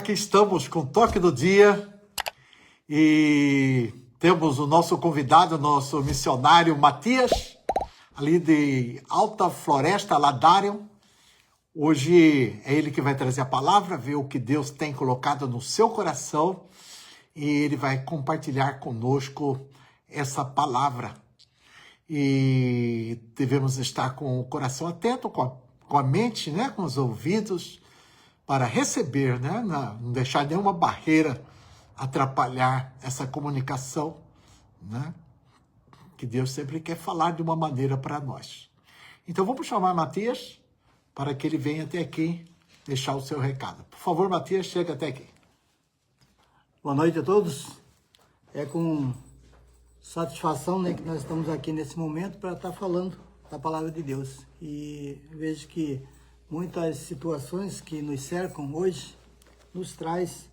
aqui estamos com o Toque do Dia e temos o nosso convidado, nosso missionário Matias, ali de Alta Floresta, Ladarium. Hoje é ele que vai trazer a palavra, ver o que Deus tem colocado no seu coração e ele vai compartilhar conosco essa palavra. E devemos estar com o coração atento, com a mente, né, com os ouvidos, para receber, né, não deixar nenhuma barreira atrapalhar essa comunicação, né, que Deus sempre quer falar de uma maneira para nós. Então vamos chamar Matias para que ele venha até aqui deixar o seu recado. Por favor, Matias, chega até aqui. Boa noite a todos. É com satisfação, né, que nós estamos aqui nesse momento para estar falando da palavra de Deus. E vejo que muitas situações que nos cercam hoje nos traz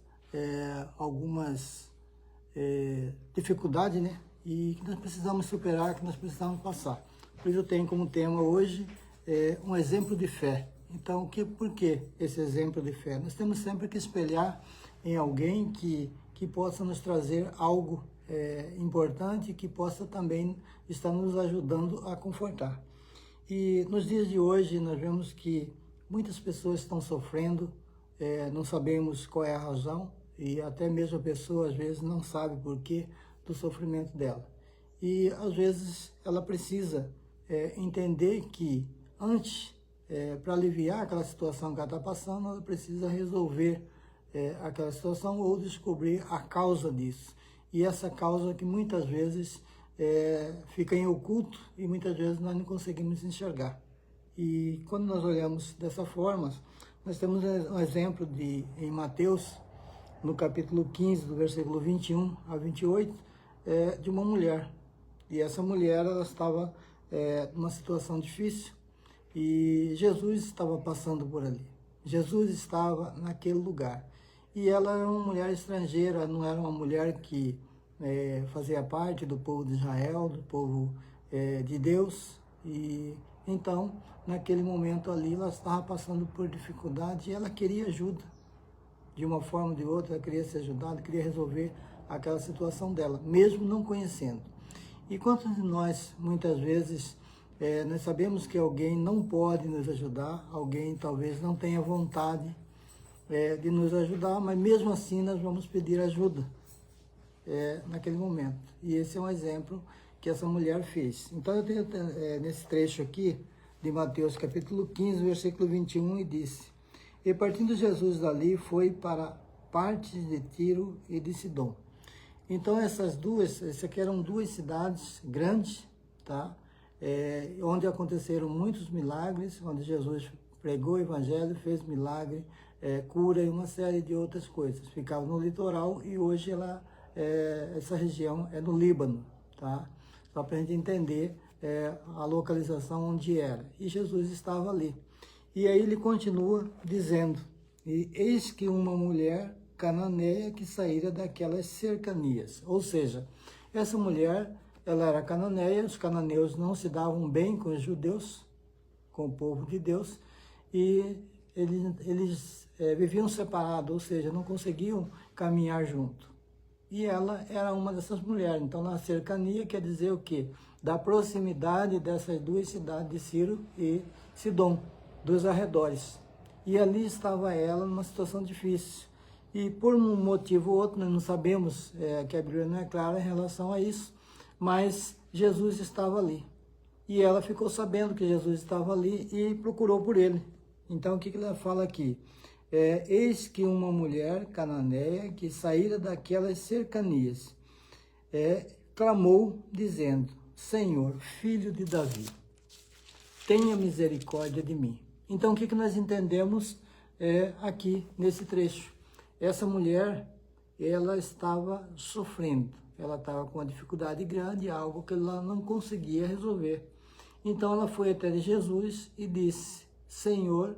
algumas dificuldades, né, e que nós precisamos superar, que nós precisamos passar. Por isso eu tenho como tema hoje um exemplo de fé. Então, por que esse exemplo de fé? Nós temos sempre que espelhar em alguém que possa nos trazer algo importante, que possa também estar nos ajudando a confortar. E nos dias de hoje nós vemos que muitas pessoas estão sofrendo, não sabemos qual é a razão, e até mesmo a pessoa às vezes não sabe o porquê do sofrimento dela. E às vezes ela precisa entender que antes, para aliviar aquela situação que ela está passando, ela precisa resolver aquela situação ou descobrir a causa disso. E essa causa que muitas vezes fica em oculto e muitas vezes nós não conseguimos enxergar. E quando nós olhamos dessa forma, nós temos um exemplo em Mateus, no capítulo 15, do versículo 21 a 28, de uma mulher. E essa mulher, ela estava numa situação difícil e Jesus estava passando por ali. Jesus estava naquele lugar. E ela era uma mulher estrangeira, não era uma mulher que fazia parte do povo de Israel, do povo de Deus. E então, naquele momento ali, ela estava passando por dificuldade e ela queria ajuda. De uma forma ou de outra, ela queria ser ajudada, queria resolver aquela situação dela, mesmo não conhecendo. E quantos de nós, muitas vezes, nós sabemos que alguém não pode nos ajudar, alguém talvez não tenha vontade de nos ajudar, mas mesmo assim nós vamos pedir ajuda naquele momento. E esse é um exemplo que essa mulher fez. Então eu tenho nesse trecho aqui de Mateus capítulo 15, versículo 21, e disse: E partindo Jesus dali, foi para partes de Tiro e de Sidom. Então essas aqui eram duas cidades grandes, tá? Onde aconteceram muitos milagres, onde Jesus pregou o evangelho, fez milagre, cura e uma série de outras coisas. Ficava no litoral e hoje essa região é no Líbano, tá? Só para a gente entender a localização onde era. E Jesus estava ali. E aí ele continua dizendo: E eis que uma mulher cananeia que saíra daquelas cercanias. Ou seja, essa mulher, ela era cananeia, os cananeus não se davam bem com os judeus, com o povo de Deus, e eles viviam separados, ou seja, não conseguiam caminhar junto. E ela era uma dessas mulheres. Então, na cercania quer dizer o quê? Da proximidade dessas duas cidades de Ciro e Sidom, dos arredores. E ali estava ela numa situação difícil. E por um motivo ou outro, nós não sabemos, que a Bíblia não é clara em relação a isso, mas Jesus estava ali. E ela ficou sabendo que Jesus estava ali e procurou por ele. Então, o que ela fala aqui? Eis que uma mulher cananeia que saíra daquelas cercanias clamou, dizendo: Senhor, filho de Davi, tenha misericórdia de mim. Então, o que nós entendemos aqui nesse trecho? Essa mulher, ela estava sofrendo, ela estava com uma dificuldade grande, algo que ela não conseguia resolver. Então, ela foi até Jesus e disse: Senhor,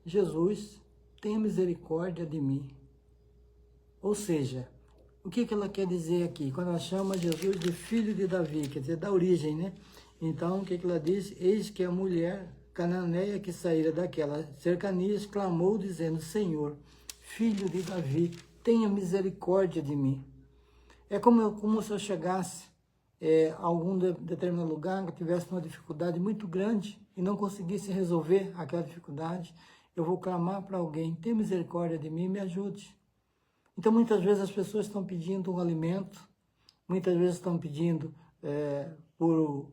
Jesus, tenha misericórdia de mim. Ou seja, o que ela quer dizer aqui? Quando ela chama Jesus de filho de Davi, quer dizer, da origem, né? Então, o que ela diz? Eis que a mulher cananeia que saíra daquelas cercanias clamou, dizendo: Senhor, filho de Davi, tenha misericórdia de mim. É como se eu chegasse a algum determinado lugar, que tivesse uma dificuldade muito grande e não conseguisse resolver aquela dificuldade, eu vou clamar para alguém: tenha misericórdia de mim, me ajude. Então, muitas vezes as pessoas estão pedindo um alimento, muitas vezes estão pedindo por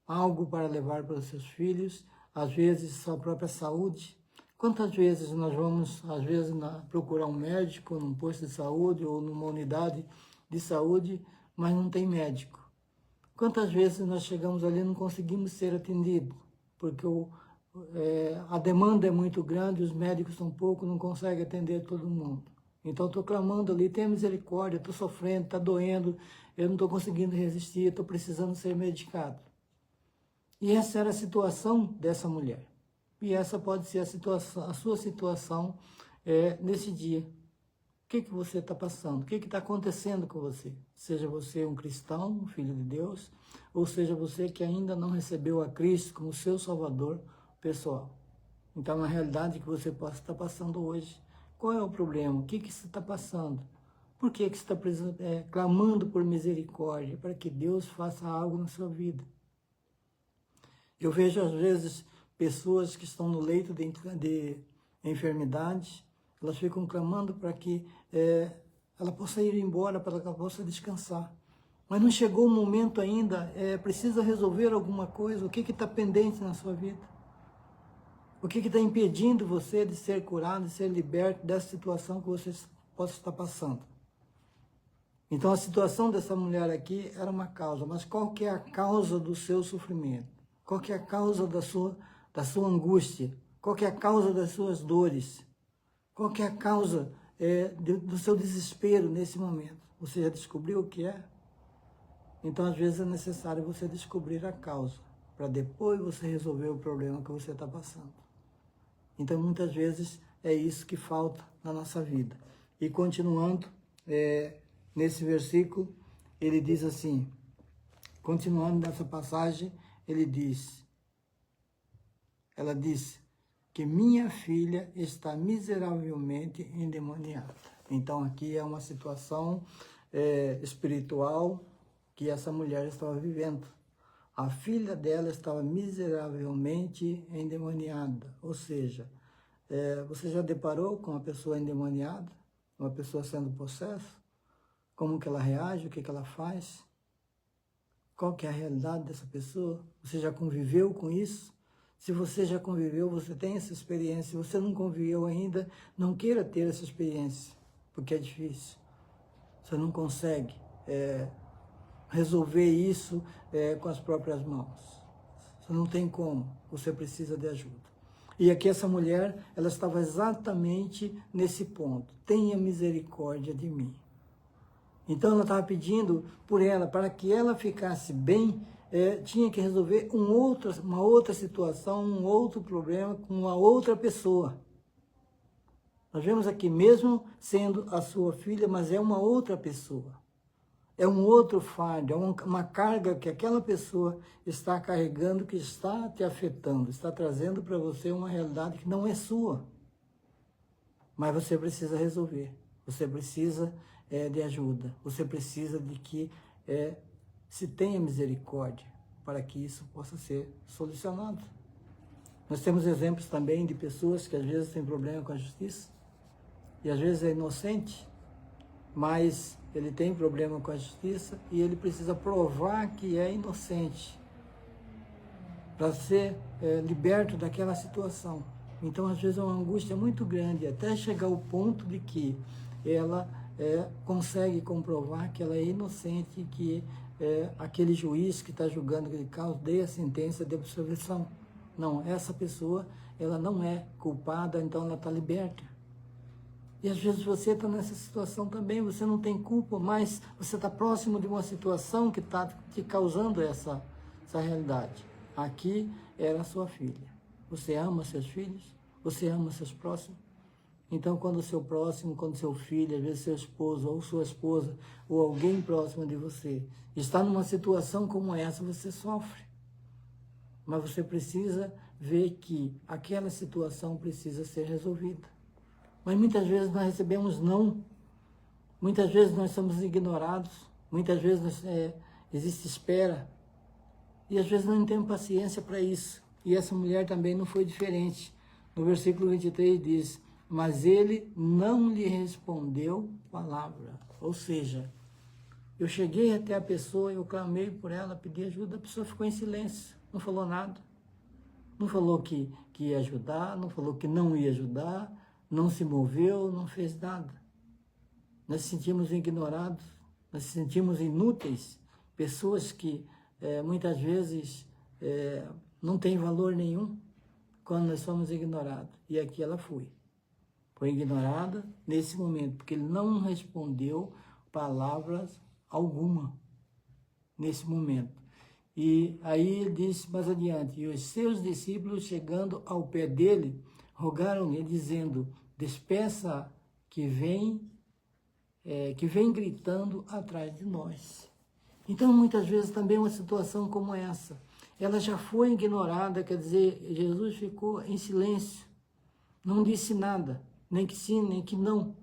algo para levar para os seus filhos, às vezes sua própria saúde. Quantas vezes nós vamos, às vezes, procurar um médico num posto de saúde ou numa unidade de saúde, mas não tem médico? Quantas vezes nós chegamos ali e não conseguimos ser atendidos, porque a demanda é muito grande, os médicos são poucos, não conseguem atender todo mundo. Então, estou clamando ali: tenha misericórdia, estou sofrendo, está doendo, eu não estou conseguindo resistir, estou precisando ser medicado. E essa era a situação dessa mulher. E essa pode ser a sua situação nesse dia. O que você está passando? O que está acontecendo com você? Seja você um cristão, um filho de Deus, ou seja você que ainda não recebeu a Cristo como seu Salvador pessoal. Então, na realidade que você possa estar passando hoje, qual é o problema? O que você está passando? Por que você está clamando por misericórdia, para que Deus faça algo na sua vida? Eu vejo, às vezes, pessoas que estão no leito de enfermidade, elas ficam clamando para que ela possa ir embora, para que ela possa descansar. Mas não chegou o momento ainda, precisa resolver alguma coisa. O que está pendente na sua vida? O que está impedindo você de ser curado, de ser liberto dessa situação que você possa estar passando? Então, a situação dessa mulher aqui era uma causa, mas qual que é a causa do seu sofrimento? Qual que é a causa da sua angústia? Qual que é a causa das suas dores? Qual que é a causa do seu desespero nesse momento? Você já descobriu o que é? Então, às vezes, é necessário você descobrir a causa, para depois você resolver o problema que você está passando. Então, muitas vezes, é isso que falta na nossa vida. E continuando, nesse versículo, ele diz assim, continuando nessa passagem, ela diz que minha filha está miseravelmente endemoniada. Então, aqui é uma situação espiritual que essa mulher estava vivendo. A filha dela estava miseravelmente endemoniada. Ou seja, você já deparou com uma pessoa endemoniada? Uma pessoa sendo possessa? Como que ela reage? O que ela faz? Qual que é a realidade dessa pessoa? Você já conviveu com isso? Se você já conviveu, você tem essa experiência. Se você não conviveu ainda, não queira ter essa experiência, porque é difícil. Você não consegue resolver isso com as próprias mãos. Você não tem como, você precisa de ajuda. E aqui essa mulher, ela estava exatamente nesse ponto. Tenha misericórdia de mim. Então ela estava pedindo por ela, para que ela ficasse bem, tinha que resolver uma outra situação, um outro problema com uma outra pessoa. Nós vemos aqui, mesmo sendo a sua filha, mas é uma outra pessoa. É um outro fardo, é uma carga que aquela pessoa está carregando, que está te afetando, está trazendo para você uma realidade que não é sua. Mas você precisa resolver, você precisa de ajuda, você precisa de que se tenha misericórdia para que isso possa ser solucionado. Nós temos exemplos também de pessoas que às vezes têm problema com a justiça, e às vezes é inocente, mas ele tem problema com a justiça e ele precisa provar que é inocente para ser liberto daquela situação. Então, às vezes, é uma angústia muito grande, até chegar ao ponto de que ela consegue comprovar que ela é inocente, que aquele juiz que está julgando aquele caso dê a sentença de absolvição. Não, essa pessoa, ela não é culpada, então ela está liberta. E às vezes você está nessa situação também, você não tem culpa, mas você está próximo de uma situação que está te causando essa realidade. Aqui era a sua filha. Você ama seus filhos? Você ama seus próximos? Então, quando o seu próximo, quando seu filho, às vezes seu esposo ou sua esposa, ou alguém próximo de você, está numa situação como essa, você sofre. Mas você precisa vê que aquela situação precisa ser resolvida. Mas muitas vezes nós recebemos não, muitas vezes nós somos ignorados, muitas vezes existe espera, e às vezes não temos paciência para isso. E essa mulher também não foi diferente. No versículo 23 diz, mas ele não lhe respondeu palavra. Ou seja, eu cheguei até a pessoa, eu clamei por ela, pedi ajuda, a pessoa ficou em silêncio, não falou nada. Não falou que ia ajudar, não falou que não ia ajudar, não se moveu, não fez nada. Nós nos sentimos ignorados, nós nos sentimos inúteis, pessoas que muitas vezes não têm valor nenhum quando nós somos ignorados. E aqui ela foi ignorada nesse momento, porque ele não respondeu palavras alguma nesse momento. E aí ele disse mais adiante, e os seus discípulos, chegando ao pé dele, rogaram-lhe, dizendo, despeça que vem gritando atrás de nós. Então, muitas vezes, também uma situação como essa, ela já foi ignorada, quer dizer, Jesus ficou em silêncio, não disse nada, nem que sim, nem que não.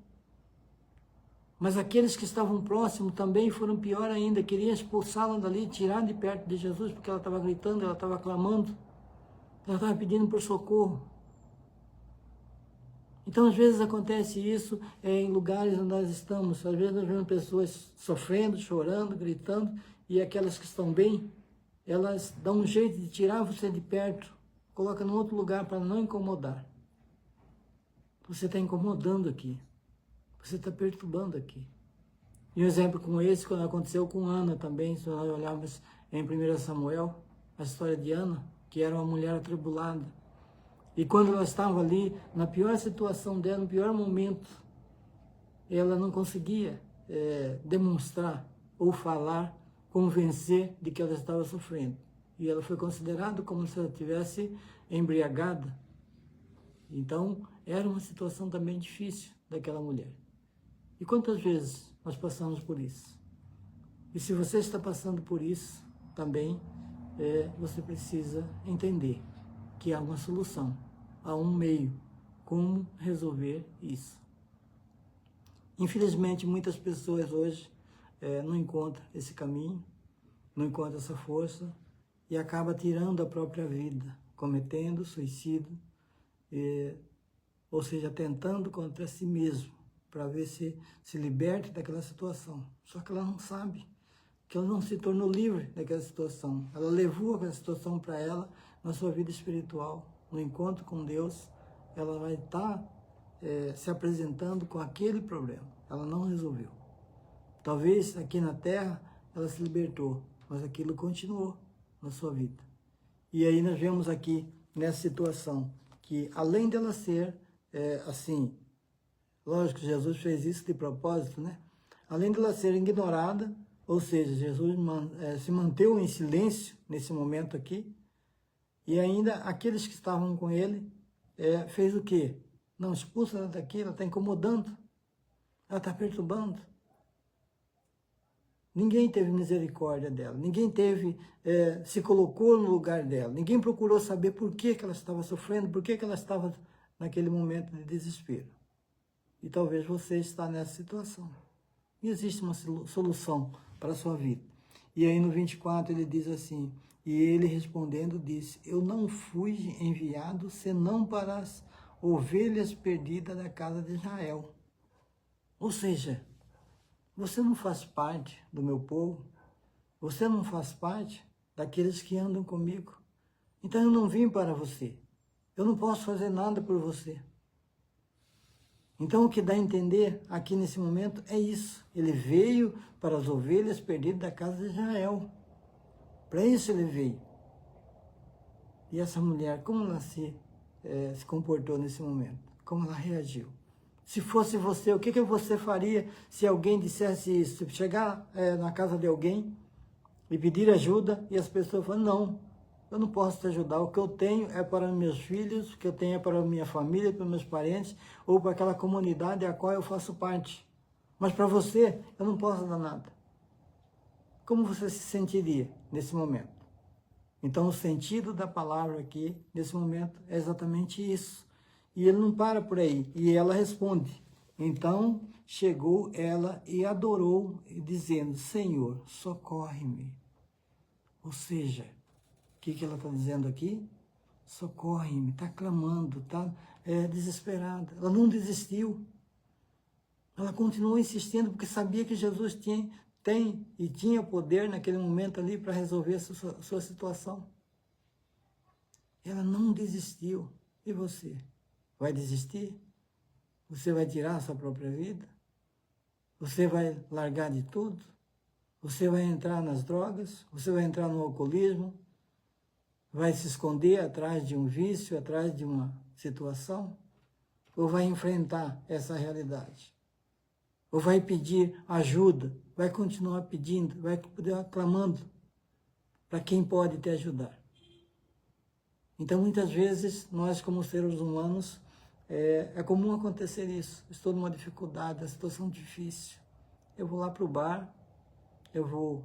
Mas aqueles que estavam próximos também foram pior ainda, queriam expulsá-la dali, tirar de perto de Jesus, porque ela estava gritando, ela estava clamando, ela estava pedindo por socorro. Então, às vezes acontece isso em lugares onde nós estamos, às vezes nós vemos pessoas sofrendo, chorando, gritando, e aquelas que estão bem, elas dão um jeito de tirar você de perto, coloca em outro lugar para não incomodar. Você está incomodando aqui. Você está perturbando aqui. E um exemplo como esse, quando aconteceu com Ana também, se nós olharmos em 1 Samuel, a história de Ana, que era uma mulher atribulada. E quando ela estava ali, na pior situação dela, no pior momento, ela não conseguia demonstrar ou falar, convencer de que ela estava sofrendo. E ela foi considerada como se ela estivesse embriagada. Então, era uma situação também difícil daquela mulher. E quantas vezes nós passamos por isso? E se você está passando por isso, também você precisa entender que há uma solução, há um meio como resolver isso. Infelizmente, muitas pessoas hoje não encontram esse caminho, não encontram essa força e acabam tirando a própria vida, cometendo suicídio, ou seja, tentando contra si mesmo, para ver se liberta daquela situação. Só que ela não sabe, que ela não se tornou livre daquela situação. Ela levou aquela situação para ela na sua vida espiritual. No encontro com Deus, ela vai estar se apresentando com aquele problema. Ela não resolveu. Talvez aqui na Terra ela se libertou, mas aquilo continuou na sua vida. E aí nós vemos aqui, nessa situação, que além dela ser assim, lógico que Jesus fez isso de propósito, né? Além dela ser ignorada, ou seja, Jesus se manteve em silêncio nesse momento aqui, e ainda aqueles que estavam com ele fez o quê? Não, expulsa ela daqui, ela está incomodando, ela está perturbando. Ninguém teve misericórdia dela, ninguém se colocou no lugar dela, ninguém procurou saber por que ela estava sofrendo, por que ela estava naquele momento de desespero. E talvez você está nessa situação. E existe uma solução para a sua vida. E aí no 24 ele diz assim, e ele respondendo disse, eu não fui enviado senão para as ovelhas perdidas da casa de Israel. Ou seja, você não faz parte do meu povo, você não faz parte daqueles que andam comigo. Então eu não vim para você, eu não posso fazer nada por você. Então, o que dá a entender aqui nesse momento é isso. Ele veio para as ovelhas perdidas da casa de Israel. Para isso ele veio. E essa mulher, como ela se comportou nesse momento? Como ela reagiu? Se fosse você, o que você faria se alguém dissesse isso? Chegar na casa de alguém e pedir ajuda e as pessoas falam, não, eu não posso te ajudar, o que eu tenho é para meus filhos, o que eu tenho é para minha família, para meus parentes, ou para aquela comunidade a qual eu faço parte. Mas para você, eu não posso dar nada. Como você se sentiria nesse momento? Então, o sentido da palavra aqui, nesse momento, é exatamente isso. E ele não para por aí. E ela responde. Então, chegou ela e adorou, dizendo, Senhor, socorre-me. Ou seja, o que ela está dizendo aqui? Socorre-me, está clamando, está desesperada. Ela não desistiu. Ela continuou insistindo, porque sabia que Jesus tem e tinha poder naquele momento ali para resolver a sua situação. Ela não desistiu. E você? Vai desistir? Você vai tirar a sua própria vida? Você vai largar de tudo? Você vai entrar nas drogas? Você vai entrar no alcoolismo? Vai se esconder atrás de um vício, atrás de uma situação? Ou vai enfrentar essa realidade? Ou vai pedir ajuda? Vai continuar pedindo? Vai continuar clamando para quem pode te ajudar? Então, muitas vezes, nós como seres humanos, é comum acontecer isso. Estou numa dificuldade, uma situação difícil. Eu vou lá para o bar, eu vou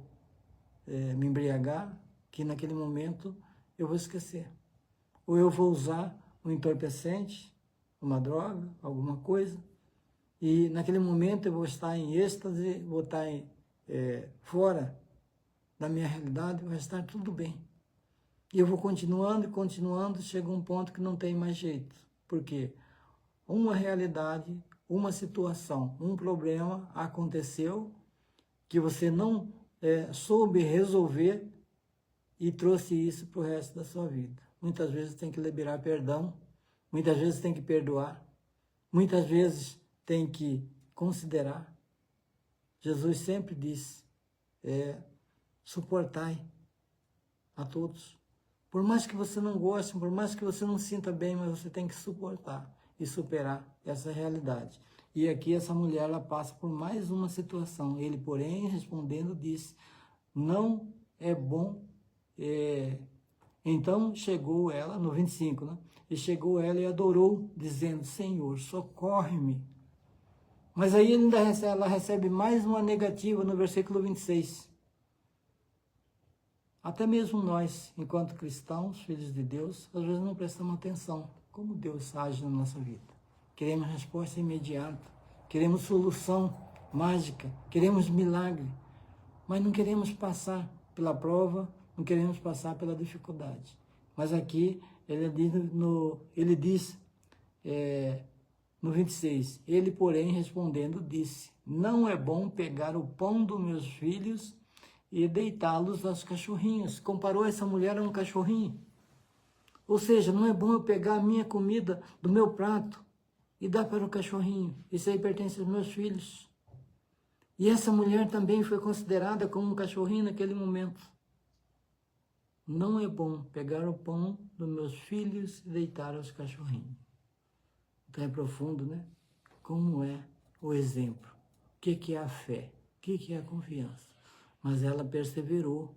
me embriagar, que naquele momento eu vou esquecer. Ou eu vou usar um entorpecente, uma droga, alguma coisa, e naquele momento eu vou estar em êxtase, vou estar fora da minha realidade, vai estar tudo bem. E eu vou continuando e continuando, chega um ponto que não tem mais jeito. Por quê? Uma realidade, uma situação, um problema aconteceu que você não soube resolver e trouxe isso para o resto da sua vida. Muitas vezes tem que liberar perdão, muitas vezes tem que perdoar, muitas vezes tem que considerar. Jesus sempre disse, suportai a todos. Por mais que você não goste, por mais que você não sinta bem, mas você tem que suportar e superar essa realidade. E aqui essa mulher, ela passa por mais uma situação. Ele, porém, respondendo, disse, não é bom. Então chegou ela, no 25, né? E chegou ela e adorou, dizendo, Senhor, socorre-me. Mas aí ela recebe mais uma negativa no versículo 26. Até mesmo nós, enquanto cristãos, filhos de Deus, às vezes não prestamos atenção como Deus age na nossa vida. Queremos resposta imediata, queremos solução mágica, queremos milagre, mas não queremos passar pela prova, não queremos passar pela dificuldade. Mas aqui ele diz no 26, ele, porém, respondendo, disse, não é bom pegar o pão dos meus filhos e deitá-los aos cachorrinhos. Comparou essa mulher a um cachorrinho. Ou seja, não é bom eu pegar a minha comida do meu prato e dar para o cachorrinho. Isso aí pertence aos meus filhos. E essa mulher também foi considerada como um cachorrinho naquele momento. Não é bom pegar o pão dos meus filhos e deitar aos cachorrinhos. Então é profundo, né? Como é o exemplo? O que é a fé? O que é a confiança? Mas ela perseverou.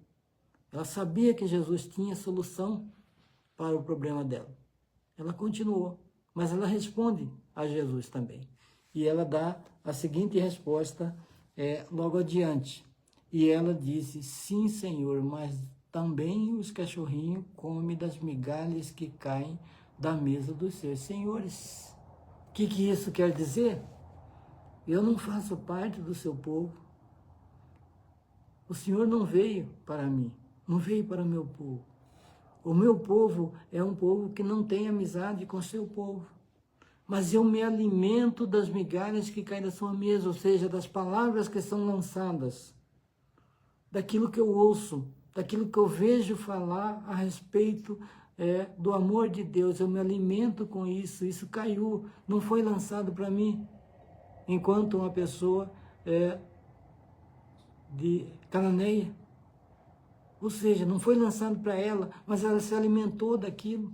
Ela sabia que Jesus tinha solução para o problema dela. Ela continuou, mas ela responde a Jesus também. E ela dá a seguinte resposta logo adiante. E ela disse, sim, Senhor, mas também os cachorrinhos comem das migalhas que caem da mesa dos seus senhores. O que isso quer dizer? Eu não faço parte do seu povo. O Senhor não veio para mim, não veio para o meu povo. O meu povo é um povo que não tem amizade com o seu povo. Mas eu me alimento das migalhas que caem da sua mesa, ou seja, das palavras que são lançadas, daquilo que eu ouço, daquilo que eu vejo falar a respeito do amor de Deus. Eu me alimento com isso, isso caiu, não foi lançado para mim, enquanto uma pessoa de cananeia. Ou seja, não foi lançado para ela, mas ela se alimentou daquilo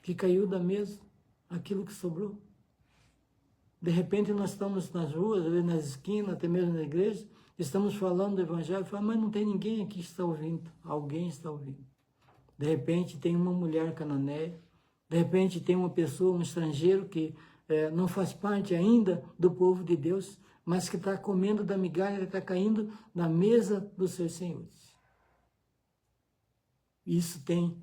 que caiu da mesa, aquilo que sobrou. De repente nós estamos nas ruas, nas esquinas, até mesmo na igreja, estamos falando do evangelho, mas não tem ninguém aqui que está ouvindo. Alguém está ouvindo. De repente tem uma mulher cananeia, de repente tem uma pessoa, um estrangeiro que não faz parte ainda do povo de Deus, mas que está comendo da migalha que está caindo na mesa dos seus senhores. Isso tem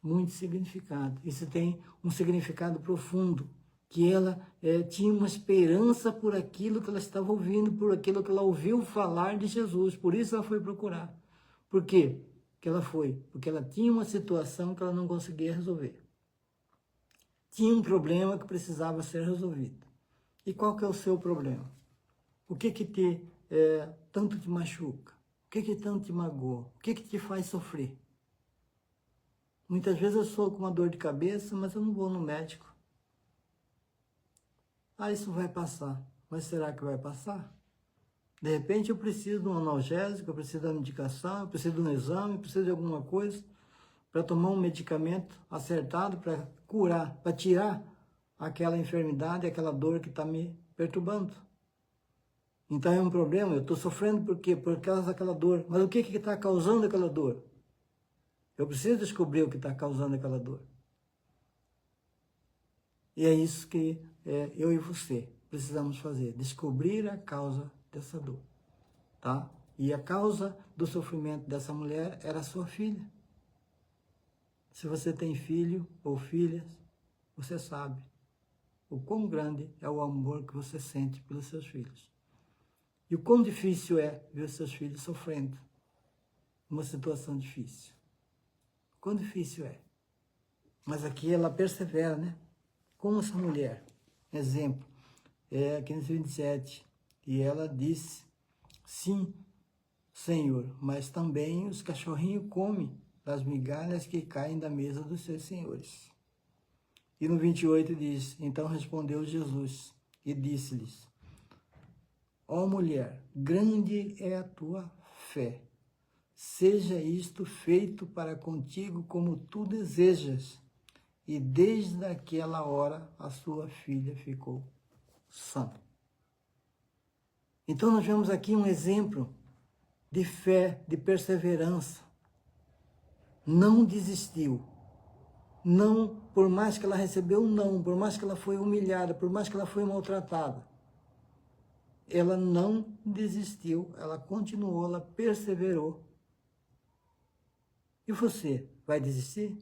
muito significado. Isso tem um significado profundo, que ela tinha uma esperança por aquilo que ela estava ouvindo, por aquilo que ela ouviu falar de Jesus. Por isso ela foi procurar. Por quê que ela foi? Porque ela tinha uma situação que ela não conseguia resolver. Tinha um problema que precisava ser resolvido. E qual que é o seu problema? O que tanto te machuca? O que tanto te magoa? O que te faz sofrer? Muitas vezes eu sou com uma dor de cabeça, mas eu não vou no médico. Isso vai passar. Mas será que vai passar? De repente eu preciso de um analgésico, eu preciso de uma medicação, eu preciso de um exame, eu preciso de alguma coisa para tomar um medicamento acertado para curar, para tirar aquela enfermidade, aquela dor que está me perturbando. Então é um problema, eu estou sofrendo por quê? Por causa daquela dor. Mas o que está causando aquela dor? Eu preciso descobrir o que está causando aquela dor. E é isso que eu e você precisamos fazer, descobrir a causa dessa dor, tá? E a causa do sofrimento dessa mulher era a sua filha. Se você tem filho ou filhas, você sabe o quão grande é o amor que você sente pelos seus filhos. E o quão difícil é ver os seus filhos sofrendo uma situação difícil. O quão difícil é. Mas aqui ela persevera, né? Como essa mulher. Exemplo, aqui no 27. E ela disse, sim, Senhor, mas também os cachorrinhos comem das migalhas que caem da mesa dos seus senhores. E no 28 diz, então respondeu Jesus e disse-lhes, ó mulher, grande é a tua fé, seja isto feito para contigo como tu desejas. E desde aquela hora a sua filha ficou sã. Então nós vemos aqui um exemplo de fé, de perseverança. Não desistiu. Não, por mais que ela recebeu um não, por mais que ela foi humilhada, por mais que ela foi maltratada, ela não desistiu, ela continuou, ela perseverou. E você vai desistir?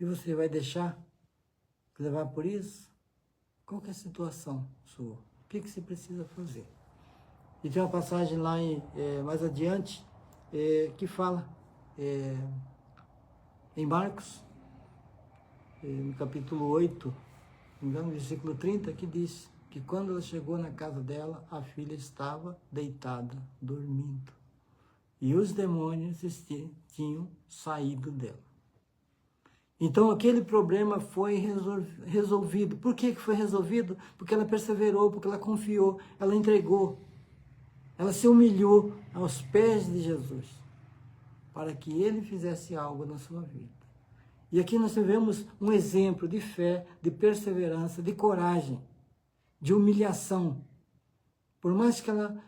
E você vai deixar levar por isso? Qual que é a situação sua? O que você precisa fazer? E tem uma passagem lá mais adiante que fala em Marcos, no capítulo 8, no versículo 30, que diz que quando ela chegou na casa dela, a filha estava deitada, dormindo. E os demônios tinham saído dela. Então aquele problema foi resolvido. Por que foi resolvido? Porque ela perseverou, porque ela confiou, ela entregou. Ela se humilhou aos pés de Jesus, para que ele fizesse algo na sua vida. E aqui nós tivemos um exemplo de fé, de perseverança, de coragem, de humilhação. Por mais que ela,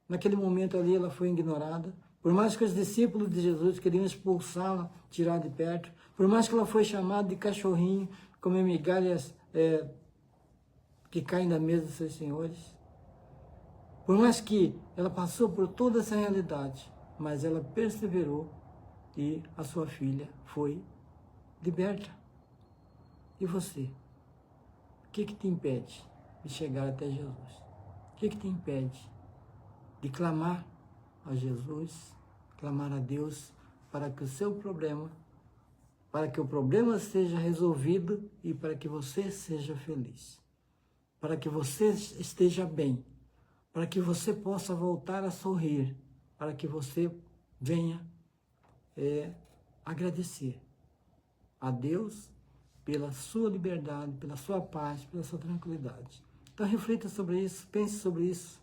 naquele momento ali, ela foi ignorada, por mais que os discípulos de Jesus queriam expulsá-la, tirar de perto, por mais que ela foi chamada de cachorrinho, comer migalhas que caem da mesa dos seus senhores, por mais que ela passou por toda essa realidade, mas ela perseverou e a sua filha foi liberta. E você? O que te impede de chegar até Jesus? O que te impede de clamar a Jesus, clamar a Deus para que o seu problema, para que o problema seja resolvido e para que você seja feliz, para que você esteja bem, para que você possa voltar a sorrir, para que você venha agradecer a Deus pela sua liberdade, pela sua paz, pela sua tranquilidade. Então reflita sobre isso, pense sobre isso.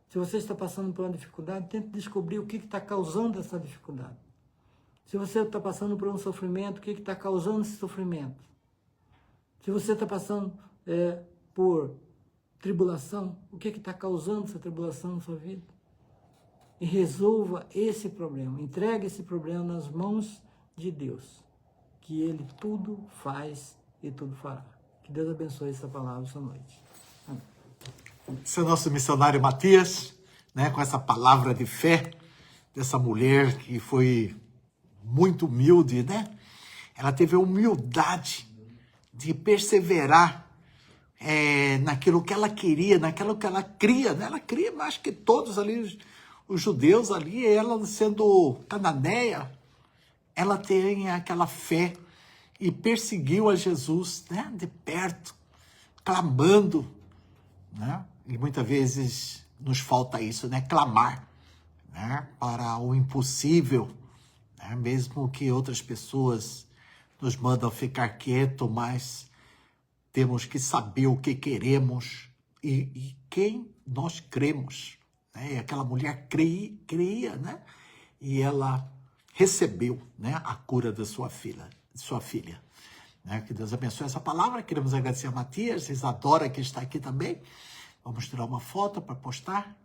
Se você está passando por uma dificuldade, tente descobrir o que está causando essa dificuldade. Se você está passando por um sofrimento, o que está causando esse sofrimento? Se você está passando por tribulação, o que está causando essa tribulação na sua vida? E resolva esse problema, entregue esse problema nas mãos de Deus, que Ele tudo faz e tudo fará. Que Deus abençoe essa palavra essa noite. Amém. Esse é o nosso missionário Matias, né, com essa palavra de fé dessa mulher que foi muito humilde, né? Ela teve a humildade de perseverar naquilo que ela queria, naquilo que ela cria, né? Ela cria mais que todos ali, os judeus ali, ela sendo cananeia, ela tem aquela fé e perseguiu a Jesus, né? De perto, clamando, né? E muitas vezes nos falta isso, né? Clamar, né? Para o impossível, né? Mesmo que outras pessoas nos mandam ficar quieto, mas temos que saber o que queremos e quem nós cremos, né? E aquela mulher creia, né? E ela recebeu, né, a cura da sua filha, né? Que Deus abençoe essa palavra. Queremos agradecer a Matias, Isadora, que está aqui também. Vamos tirar uma foto para postar.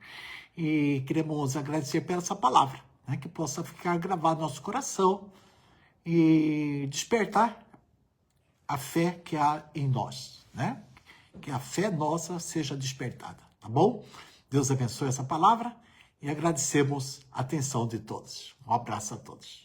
E queremos agradecer pela essa palavra, né? Que possa ficar gravada no nosso coração e despertar a fé que há em nós, né? Que a fé nossa seja despertada, tá bom? Deus abençoe essa palavra e agradecemos a atenção de todos. Um abraço a todos.